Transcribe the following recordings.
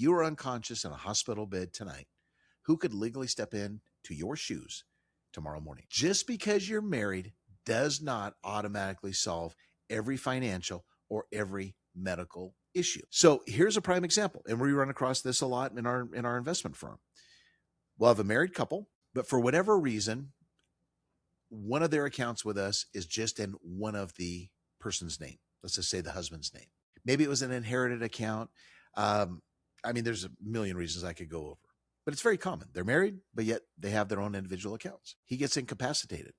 you are unconscious in a hospital bed tonight, who could legally step in to your shoes tomorrow morning? Just because you're married does not automatically solve every financial or every medical issue. So here's a prime example, and we run across this a lot in our investment firm. We'll have a married couple, but for whatever reason, one of their accounts with us is just in one of the person's name. Let's just say the husband's name. Maybe it was an inherited account. There's a million reasons I could go over, but it's very common. They're married, but yet they have their own individual accounts. He gets incapacitated.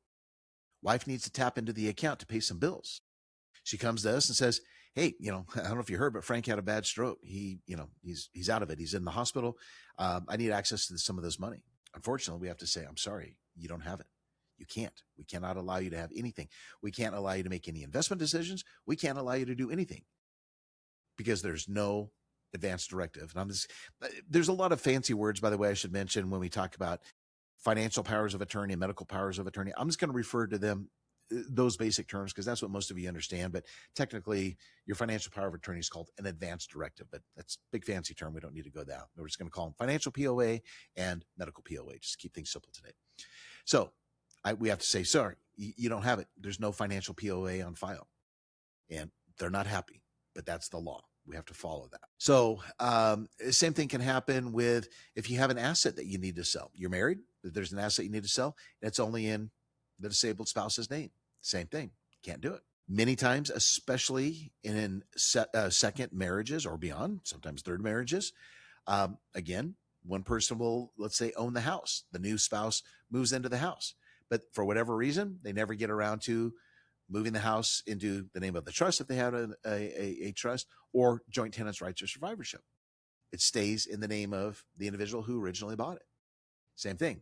Wife needs to tap into the account to pay some bills. She comes to us and says, "Hey, I don't know if you heard, but Frank had a bad stroke. He's out of it. He's in the hospital. I need access to some of this money." Unfortunately, we have to say, "I'm sorry, you don't have it. You can't. We cannot allow you to have anything. We can't allow you to make any investment decisions. We can't allow you to do anything because there's no advance directive." And there's a lot of fancy words, by the way, I should mention when we talk about financial powers of attorney, medical powers of attorney. I'm just going to refer to them, those basic terms, because that's what most of you understand. But technically, your financial power of attorney is called an advance directive, but that's a big fancy term. We don't need to go down. We're just going to call them financial POA and medical POA, just to keep things simple today. So we have to say, sorry, you don't have it. There's no financial POA on file. And they're not happy, but that's the law. We have to follow that. So same thing can happen with if you have an asset that you need to sell. You're married, there's an asset you need to sell. It's only in the disabled spouse's name. Same thing. Can't do it. Many times, especially in second marriages or beyond, sometimes third marriages, again, one person will, let's say, own the house. The new spouse moves into the house. But for whatever reason, they never get around to moving the house into the name of the trust if they have a trust, or joint tenants' rights or survivorship. It stays in the name of the individual who originally bought it. Same thing.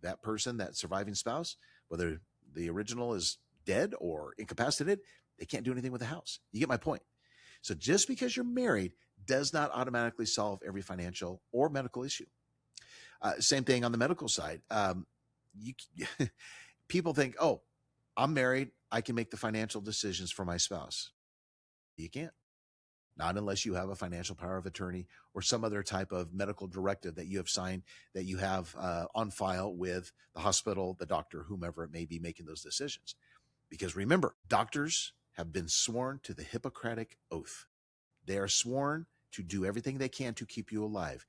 That person, that surviving spouse, whether the original is dead or incapacitated, they can't do anything with the house. You get my point. So just because you're married does not automatically solve every financial or medical issue. Same thing on the medical side. People think, oh, I'm married, I can make the financial decisions for my spouse. You can't. Not unless you have a financial power of attorney or some other type of medical directive that you have signed, that you have on file with the hospital, the doctor, whomever it may be making those decisions. Because remember, doctors have been sworn to the Hippocratic Oath. They are sworn to do everything they can to keep you alive.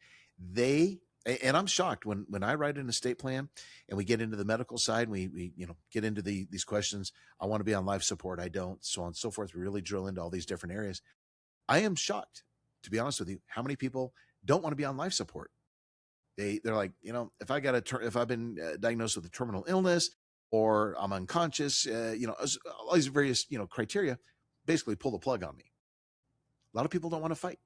And I'm shocked when I write an estate plan and we get into the medical side, we get into these questions. I want to be on life support. I don't, so on and so forth. We really drill into all these different areas. I am shocked, to be honest with you, how many people don't want to be on life support. They're like, if I've been diagnosed with a terminal illness or I'm unconscious, all these various, criteria, basically pull the plug on me. A lot of people don't want to fight.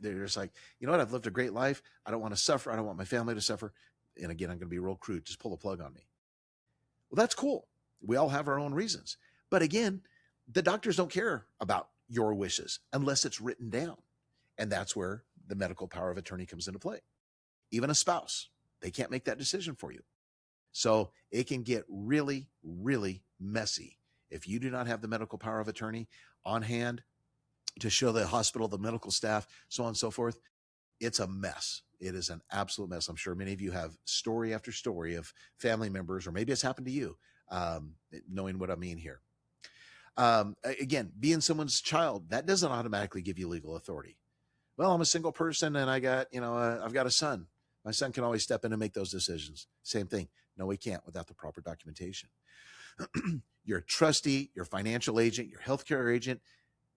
They're just like, you know what? I've lived a great life. I don't want to suffer. I don't want my family to suffer. And again, I'm going to be real crude. Just pull the plug on me. Well, that's cool. We all have our own reasons. But again, the doctors don't care about your wishes unless it's written down. And that's where the medical power of attorney comes into play. Even a spouse, they can't make that decision for you. So it can get really, really messy if you do not have the medical power of attorney on hand to show the hospital, the medical staff, so on and so forth. It's a mess. It is an absolute mess. I'm sure many of you have story after story of family members, or maybe it's happened to you, knowing what I mean here. Again, being someone's child, that doesn't automatically give you legal authority. Well, I'm a single person and I've got a son. My son can always step in and make those decisions. Same thing. No, he can't without the proper documentation. Your trustee, your financial agent, your healthcare agent,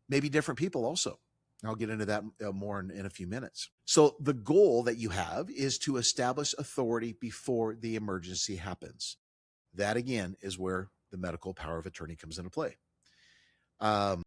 maybe different people also. I'll get into that more in a few minutes. So the goal that you have is to establish authority before the emergency happens. That, again, is where the medical power of attorney comes into play.